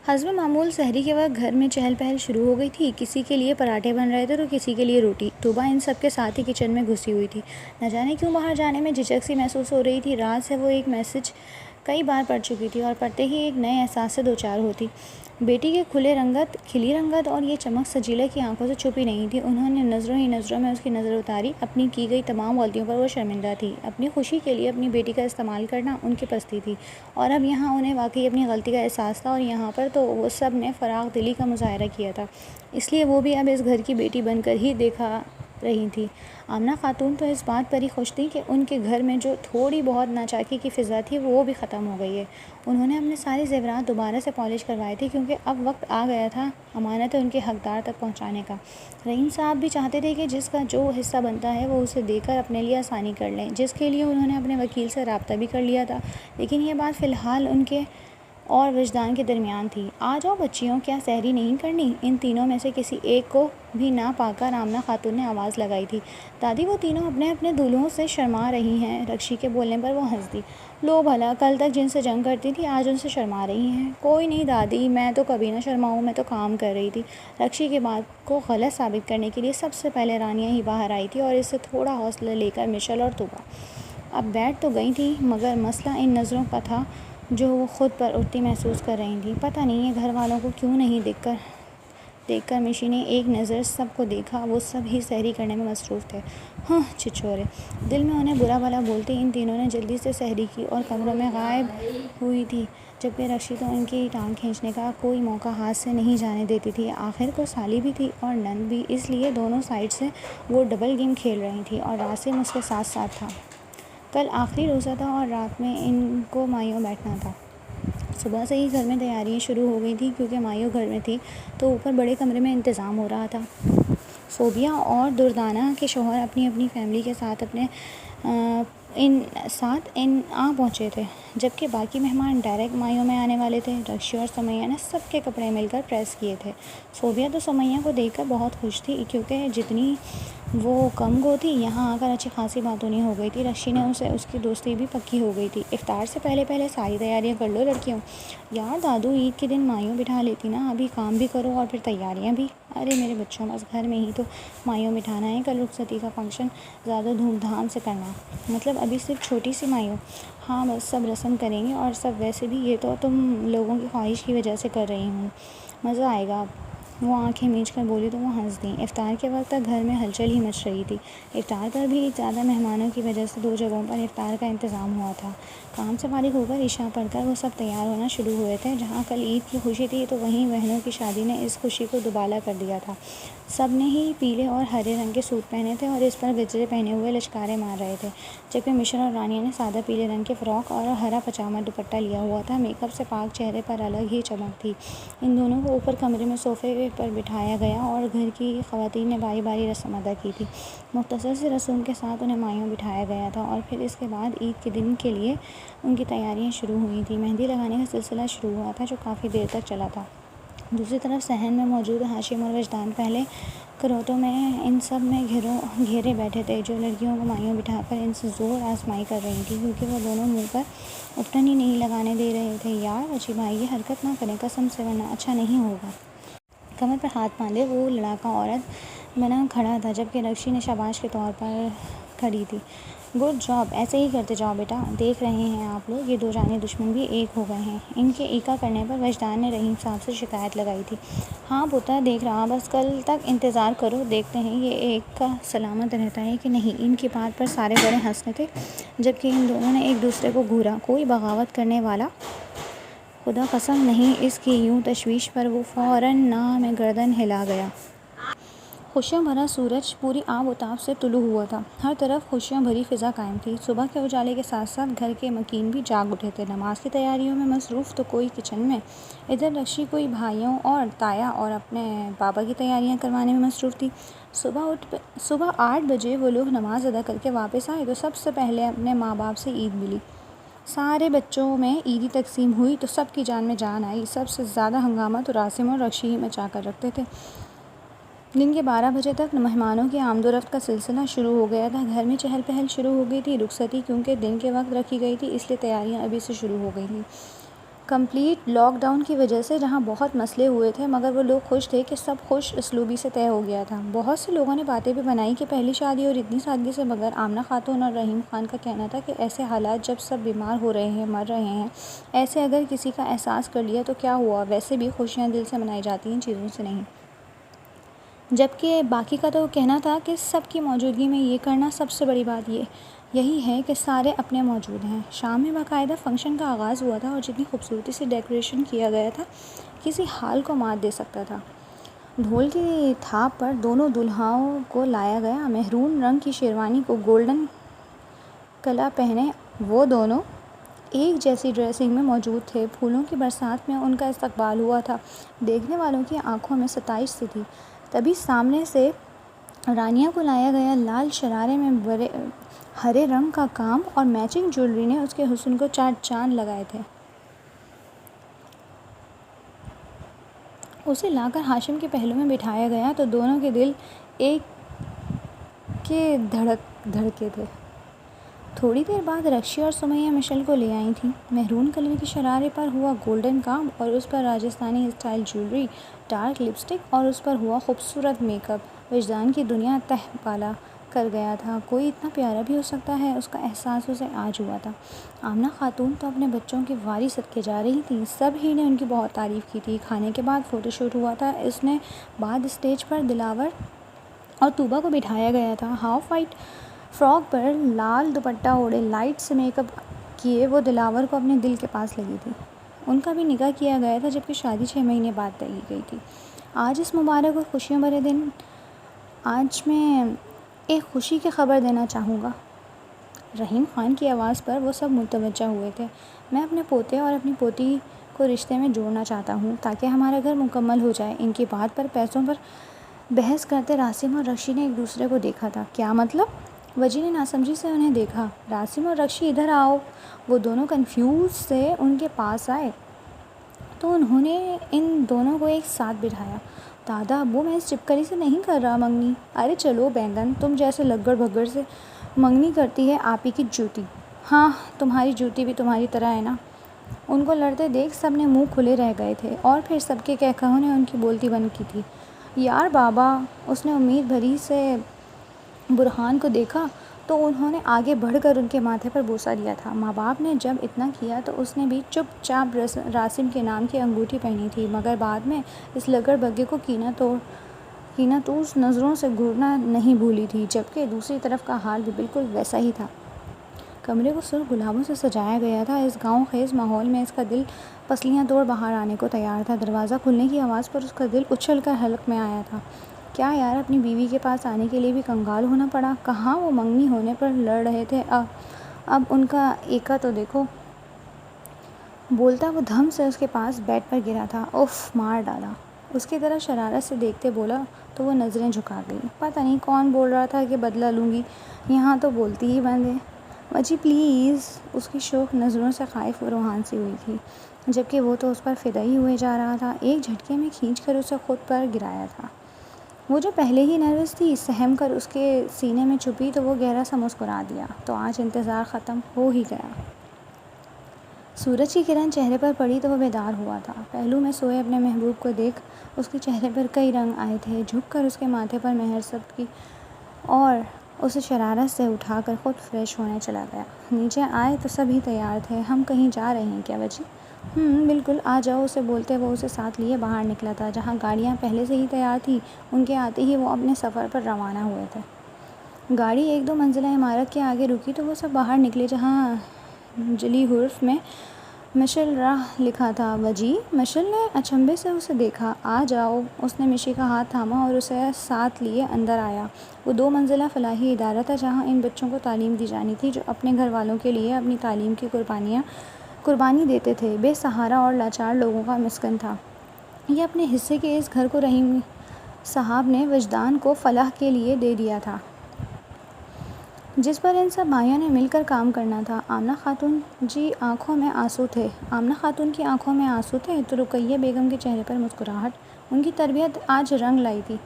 حسب معمول سحری کے وقت گھر میں چہل پہل شروع ہو گئی تھی۔ کسی کے لیے پراٹھے بن رہے تھے تو کسی کے لیے روٹی۔ طوبیٰ ان سب کے ساتھ ہی کچن میں گھسی ہوئی تھی۔ نہ جانے کیوں باہر جانے میں جھجک سی محسوس ہو رہی تھی۔ رات سے وہ ایک میسج کئی بار پڑھ چکی تھی اور پڑھتے ہی ایک نئے احساس سے دوچار ہوتی۔ بیٹی کے کھلی رنگت اور یہ چمک سجیلہ کی آنکھوں سے چھپی نہیں تھی۔ انہوں نے نظروں ہی نظروں میں اس کی نظر اتاری۔ اپنی کی گئی تمام غلطیوں پر وہ شرمندہ تھی۔ اپنی خوشی کے لیے اپنی بیٹی کا استعمال کرنا ان کی پستی تھی، اور اب یہاں انہیں واقعی اپنی غلطی کا احساس تھا، اور یہاں پر تو وہ سب نے فراغ دلی کا مظاہرہ کیا تھا، اس لیے وہ بھی اب اس گھر کی بیٹی بن کر ہی دیکھا رہی تھی۔ آمنہ خاتون تو اس بات پر ہی خوش تھیں کہ ان کے گھر میں جو تھوڑی بہت ناچاکی کی فضا تھی وہ بھی ختم ہو گئی ہے۔ انہوں نے اپنے سارے زیورات دوبارہ سے پالش کروائے تھے، کیونکہ اب وقت آ گیا تھا امانتیں ان کے حقدار تک پہنچانے کا۔ رحیم صاحب بھی چاہتے تھے کہ جس کا جو حصہ بنتا ہے وہ اسے دے کر اپنے لیے آسانی کر لیں، جس کے لیے انہوں نے اپنے وکیل سے رابطہ بھی کر لیا تھا، لیکن یہ بات فی الحال ان کے اور وجدان کے درمیان تھی۔ آ جاؤ بچیوں، کیا سحری نہیں کرنی؟ ان تینوں میں سے کسی ایک کو بھی نہ پا کر آمنہ خاتون نے آواز لگائی تھی۔ دادی، وہ تینوں اپنے اپنے دولہوں سے شرما رہی ہیں۔ رکشی کے بولنے پر وہ ہنس دی۔ لو بھلا، کل تک جن سے جنگ کرتی تھی آج ان سے شرما رہی ہیں۔ کوئی نہیں دادی، میں تو کبھی نہ شرماؤں، میں تو کام کر رہی تھی۔ رکشی کی بات کو غلط ثابت کرنے کے لیے سب سے پہلے رانیہ ہی باہر آئی تھی، اور اس سے تھوڑا حوصلہ لے کر مشل اور طوبیٰ اب بیٹھ تو گئی تھیں، مگر مسئلہ ان نظروں کا تھا جو وہ خود پر اٹھتی محسوس کر رہی تھیں۔ پتہ نہیں یہ گھر والوں کو کیوں نہیں دیکھ کر مشی نے ایک نظر سب کو دیکھا۔ وہ سب ہی سحری کرنے میں مصروف تھے۔ ہاں، چھچورے! دل میں انہیں برا بھلا بولتی ان تینوں نے جلدی سے سحری کی اور کمروں میں غائب ہوئی تھی، جبکہ رکشی تو ان کی ٹانگ کھینچنے کا کوئی موقع ہاتھ سے نہیں جانے دیتی تھی۔ آخر کو سالی بھی تھی اور نند بھی، اس لیے دونوں سائڈ سے وہ ڈبل گیم کھیل رہی تھیں، اور راسم اس کے ساتھ ساتھ تھا۔ کل آخری روزہ تھا اور رات میں ان کو مائیوں بیٹھنا تھا۔ صبح سے ہی گھر میں تیاریاں شروع ہو گئی تھیں، کیونکہ مائیوں گھر میں تھی تو اوپر بڑے کمرے میں انتظام ہو رہا تھا۔ صوبیہ اور دردانہ کے شوہر اپنی اپنی فیملی کے ساتھ آ پہنچے تھے، جبکہ باقی مہمان ڈائریکٹ مائیوں میں آنے والے تھے۔ رکشی اور سمیہ نے سب کے کپڑے مل کر پریس کیے تھے۔ صوبیہ تو سمیہ کو دیکھ کر بہت خوش تھی، کیونکہ جتنی وہ کم گو تھی، یہاں آ کر اچھی خاصی باتونی ہو گئی تھی۔ رکشی نے اسے اس کی دوستی بھی پکی ہو گئی تھی۔ افطار سے پہلے ساری تیاریاں کر لو لڑکیوں۔ یار دادو، عید کے دن مائیوں بٹھا لیتی نا، ابھی کام بھی کرو اور پھر تیاریاں بھی۔ ارے میرے بچوں، بس گھر میں ہی تو مائیوں بٹھانا ہے، کل رخصتی کا فنکشن زیادہ دھوم دھام سے کرنا۔ مطلب ابھی صرف چھوٹی سی مائیوں؟ ہاں، بس سب رسم کریں گے اور سب، ویسے بھی یہ تو تم لوگوں کی خواہش کی وجہ سے کر رہی ہوں، مزہ آئے گا اب۔ وہ آنکھیں میچ کر بولی تو وہ ہنس دیں۔ افطار کے وقت تک گھر میں ہلچل ہی مچ رہی تھی۔ افطار پر بھی زیادہ مہمانوں کی وجہ سے 2 جگہوں پر افطار کا انتظام ہوا تھا۔ کام سے فارغ ہو کر عشاء پڑھ کر وہ سب تیار ہونا شروع ہوئے تھے۔ جہاں کل عید کی خوشی تھی تو وہیں بہنوں کی شادی نے اس خوشی کو دوبالا کر دیا تھا۔ سب نے ہی پیلے اور ہرے رنگ کے سوٹ پہنے تھے اور اس پر گجرے پہنے ہوئے لشکارے مار رہے تھے، جبکہ مشل اور رانیہ نے سادہ پیلے رنگ کے فراک اور ہرا پاجامہ دوپٹہ لیا ہوا تھا۔ میک اپ سے پاک چہرے پر الگ ہی چمک تھی۔ ان دونوں کو اوپر کمرے میں صوفے پر بٹھایا گیا اور گھر کی خواتین نے باری باری رسم ادا کی تھی۔ مختصر سی رسوم کے ساتھ انہیں مائیوں بٹھایا گیا تھا، اور پھر اس کے بعد عید کے دن کے لیے ان کی تیاریاں شروع ہوئی تھیں۔ مہندی لگانے کا سلسلہ شروع ہوا تھا، جو کافی دیر تک چلا تھا۔ دوسری طرف صحن میں موجود ہاشم اور وجدان پہلے کروٹوں میں ان سب میں گھیرے بیٹھے تھے، جو لڑکیوں کو مائیوں بٹھا کر ان سے زور آزمائی کر رہی تھیں، کیونکہ وہ دونوں منہ پر اپٹن ہی نہیں لگانے دے رہے تھے۔ یار اچھی بھائی، یہ حرکت نہ کریں قسم سے، ورنہ اچھا نہیں ہوگا۔ کمر پر ہاتھ باندھے وہ لڑاکا عورت بنا کھڑا تھا، جبکہ رکشی نے شاباش کے طور پر کھڑی تھی۔ گڈ جاب، ایسے ہی کرتے جاؤ بیٹا۔ دیکھ رہے ہیں آپ لوگ، یہ 2 جانی دشمن بھی ایک ہو گئے ہیں۔ ان کے ایکا کرنے پر وجدان نے رحیم صاحب سے شکایت لگائی تھی۔ ہاں پتر، دیکھ رہا، بس کل تک انتظار کرو، دیکھتے ہیں یہ ایک کا سلامت رہتا ہے کہ نہیں۔ ان کی بات پر سارے بڑے ہنسنے تھے، جبکہ ان دونوں نے ایک دوسرے کو گھورا۔ کوئی بغاوت کرنے والا؟ خدا قسم نہیں۔ اس کی یوں تشویش پر وہ فوراً ناح میں گردن ہلا گیا۔ خوشیوں بھرا سورج پوری آب و تاب سے طلوع ہوا تھا۔ ہر طرف خوشیوں بھری فضا قائم تھی۔ صبح کے اجالے کے ساتھ ساتھ گھر کے مکین بھی جاگ اٹھے تھے۔ نماز کی تیاریوں میں مصروف تو کوئی کچن میں، ادھر رکشی کوئی بھائیوں اور تایا اور اپنے بابا کی تیاریاں کروانے میں مصروف تھی۔ صبح 8 بجے وہ لوگ نماز ادا کر کے واپس آئے تو سب سے پہلے اپنے ماں باپ سے عید ملی۔ سارے بچوں میں عیدی تقسیم ہوئی تو سب کی جان میں جان آئی۔ سب سے زیادہ ہنگامہ تو راسم اور رکشی ہی مچا کر رکھتے تھے۔ دن کے 12 بجے تک مہمانوں کی آمد و رفت کا سلسلہ شروع ہو گیا تھا۔ گھر میں چہل پہل شروع ہو گئی تھی۔ رخصتی کیونکہ دن کے وقت رکھی گئی تھی، اس لیے تیاریاں ابھی سے شروع ہو گئی تھیں۔ کمپلیٹ لاک ڈاؤن کی وجہ سے جہاں بہت مسئلے ہوئے تھے، مگر وہ لوگ خوش تھے کہ سب خوش اسلوبی سے طے ہو گیا تھا۔ بہت سے لوگوں نے باتیں بھی بنائی کہ پہلی شادی اور اتنی سادگی سے، مگر آمنہ خاتون اور رحیم خان کا کہنا تھا کہ ایسے حالات جب سب بیمار ہو رہے ہیں، مر رہے ہیں، ایسے اگر کسی کا احساس کر لیا تو کیا ہوا، ویسے بھی خوشیاں دل سے منائی جاتی ہیں، چیزوں سے نہیں۔ جبکہ باقی کا تو کہنا تھا کہ سب کی موجودگی میں یہ کرنا سب سے بڑی بات یہی ہے کہ سارے اپنے موجود ہیں۔ شام میں باقاعدہ فنکشن کا آغاز ہوا تھا اور جتنی خوبصورتی سے ڈیکوریشن کیا گیا تھا، کسی حال کو مات دے سکتا تھا۔ ڈھول کی تھاپ پر دونوں دلہاؤں کو لایا گیا۔ مہرون رنگ کی شیروانی کو گولڈن کلا پہنے وہ دونوں ایک جیسی ڈریسنگ میں موجود تھے۔ پھولوں کی برسات میں ان کا استقبال ہوا تھا۔ دیکھنے والوں کی آنکھوں میں ستائش سی تھی۔ تبھی سامنے سے رانیہ کو لایا گیا۔ لال شرارے میں ہرے رنگ کا کام اور میچنگ جویلری نے اس کے حسن کو چار چاند لگائے تھے۔ اسے لا کر ہاشم کے پہلو میں بٹھایا گیا تو دونوں کے دل ایک کے دھڑکے تھے۔ تھوڑی دیر بعد رکشی اور سمیہ مشل کو لے آئی تھیں۔ میرون کلر کی شرارے پر ہوا گولڈن کام اور اس پر Rajasthani style jewellery, dark lipstick اور اس پر ہوا خوبصورت میک اپ وجدان کی دنیا تہ بالا کر گیا تھا۔ کوئی اتنا پیارا بھی ہو سکتا ہے، اس کا احساس اسے آج ہوا تھا۔ آمنہ خاتون تو اپنے بچوں کی واری صدقے جا رہی تھیں۔ سب ہی نے ان کی بہت تعریف کی تھی۔ کھانے کے بعد فوٹو شوٹ ہوا تھا۔ اس نے بعد اسٹیج پر دلاور اور طوبا کو بٹھایا گیا تھا۔ ہاف وائٹ فراک پر لال دوپٹہ اوڑھے، لائٹ سے میک اپ کیے وہ دلاور کو اپنے دل کے پاس لگی تھی۔ ان کا بھی نکاح کیا گیا تھا، جبکہ شادی 6 مہینے بعد طے کی گئی تھی۔ آج اس مبارک اور خوشیوں بھرے دن آج میں ایک خوشی کی خبر دینا چاہوں گا۔ رحیم خان کی آواز پر وہ سب متوجہ ہوئے تھے۔ میں اپنے پوتے اور اپنی پوتی کو رشتے میں جوڑنا چاہتا ہوں تاکہ ہمارا گھر مکمل ہو جائے۔ ان کی بات پر پیسوں پر بحث کرتے راسم اور رکشی نے ایک دوسرے کو دیکھا تھا۔ کیا مطلب؟ وجی نے ناسمجھی سے انہیں دیکھا۔ راسم اور رکشی ادھر آؤ۔ وہ دونوں کنفیوز سے ان کے پاس آئے تو انہوں نے ان دونوں کو ایک ساتھ بٹھایا۔ دادا ابو، میں اس چپکلی سے نہیں کر رہا منگنی۔ ارے چلو بینگن، تم جیسے لگڑ بھگڑ سے منگنی کرتی ہے آپ ہی کی جوتی۔ ہاں، تمہاری جوتی بھی تمہاری طرح ہے نا۔ ان کو لڑتے دیکھ سب نے منہ کھلے رہ گئے تھے اور پھر سب کے کہکہوں نے ان کی بولتی بند کی تھی۔ یار بابا، اس نے امید بھری سے برہان کو دیکھا تو انہوں نے آگے بڑھ کر ان کے ماتھے پر بوسہ دیا تھا۔ ماں باپ نے جب اتنا کیا تو اس نے بھی چپ چاپ راسم کے نام کی انگوٹھی پہنی تھی، مگر بعد میں اس لگڑ بگے کو کینہ توز نظروں سے گھورنا نہیں بھولی تھی، جبکہ دوسری طرف کا حال بھی بالکل ویسا ہی تھا۔ کمرے کو سرخ گلابوں سے سجایا گیا تھا۔ اس گاؤں خیز ماحول میں اس کا دل پسلیاں توڑ باہر آنے کو تیار تھا۔ دروازہ کھلنے کی آواز پر اس کا دل اچھل کر حلق میں آیا تھا۔ کیا یار، اپنی بیوی کے پاس آنے کے لیے بھی کنگال ہونا پڑا؟ کہاں وہ منگنی ہونے پر لڑ رہے تھے، اب ان کا ایکا تو دیکھو۔ بولتا وہ دھم سے اس کے پاس بیڈ پر گرا تھا۔ اف، مار ڈالا۔ اس کی طرف شرارت سے دیکھتے بولا تو وہ نظریں جھکا گئی۔ پتہ نہیں کون بول رہا تھا کہ بدلہ لوں گی، یہاں تو بولتی ہی بند ہے۔ وجی پلیز۔ اس کی شوخ نظروں سے خائف و روحان سی ہوئی تھی، جبکہ وہ تو اس پر فدا ہی ہوئے جا رہا تھا۔ ایک جھٹکے میں کھینچ کر اسے خود پر گرایا تھا۔ وہ جو پہلے ہی نروس تھی، سہم کر اس کے سینے میں چھپی تو وہ گہرا سا مسکرا دیا۔ تو آج انتظار ختم ہو ہی گیا۔ سورج کی کرن چہرے پر پڑی تو وہ بیدار ہوا تھا۔ پہلو میں سوئے اپنے محبوب کو دیکھ اس کے چہرے پر کئی رنگ آئے تھے۔ جھک کر اس کے ماتھے پر مہر سب کی اور اسے شرارت سے اٹھا کر خود فریش ہونے چلا گیا۔ نیچے آئے تو سب ہی تیار تھے۔ ہم کہیں جا رہے ہیں کیا وجی؟ بالکل، آ جاؤ، اسے بولتے وہ اسے ساتھ لیے باہر نکلا تھا۔ جہاں گاڑیاں پہلے سے ہی تیار تھیں، ان کے آتے ہی وہ اپنے سفر پر روانہ ہوئے تھے۔ گاڑی 1-2 منزلہ عمارت کے آگے رکی تو وہ سب باہر نکلے، جہاں جلی حروف میں مشل راہ لکھا تھا۔ وجی؟ مشل نے اچنبھے سے اسے دیکھا۔ آ جاؤ۔ اس نے مشی کا ہاتھ تھاما اور اسے ساتھ لیے اندر آیا۔ وہ 2 منزلہ فلاحی ادارہ تھا، جہاں ان بچوں کو تعلیم دی جانی تھی جو اپنے گھر والوں کے لیے اپنی تعلیم کی قربانی دیتے تھے۔ بے سہارا اور لاچار لوگوں کا مسکن تھا یہ۔ اپنے حصے کے اس گھر کو رحیم صاحب نے وجدان کو فلاح کے لیے دے دیا تھا، جس پر ان سب بھائیوں نے مل کر کام کرنا تھا۔ آمنہ خاتون کی آنکھوں میں آنسو تھے تو رقیہ بیگم کے چہرے پر مسکراہٹ۔ ان کی تربیت آج رنگ لائی تھی۔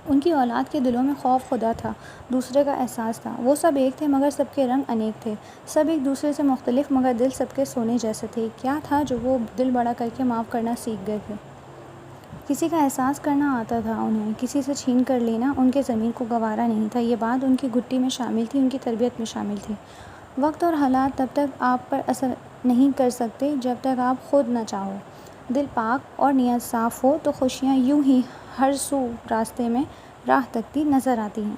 ان کی اولاد کے دلوں میں خوف خدا تھا، دوسرے کا احساس تھا۔ وہ سب ایک تھے مگر سب کے رنگ انیک تھے، سب ایک دوسرے سے مختلف مگر دل سب کے سونے جیسے تھے۔ کیا تھا جو وہ دل بڑا کر کے معاف کرنا سیکھ گئے تھے؟ کسی کا احساس کرنا آتا تھا انہیں، کسی سے چھین کر لینا ان کے ضمیر کو گوارا نہیں تھا۔ یہ بات ان کی گھٹی میں شامل تھی، ان کی تربیت میں شامل تھی۔ وقت اور حالات تب تک آپ پر اثر نہیں کر سکتے جب تک آپ خود نہ چاہو۔ دل پاک اور نیت صاف ہو تو خوشیاں یوں ہی ہر سو راستے میں راہ تکتی نظر آتی ہیں۔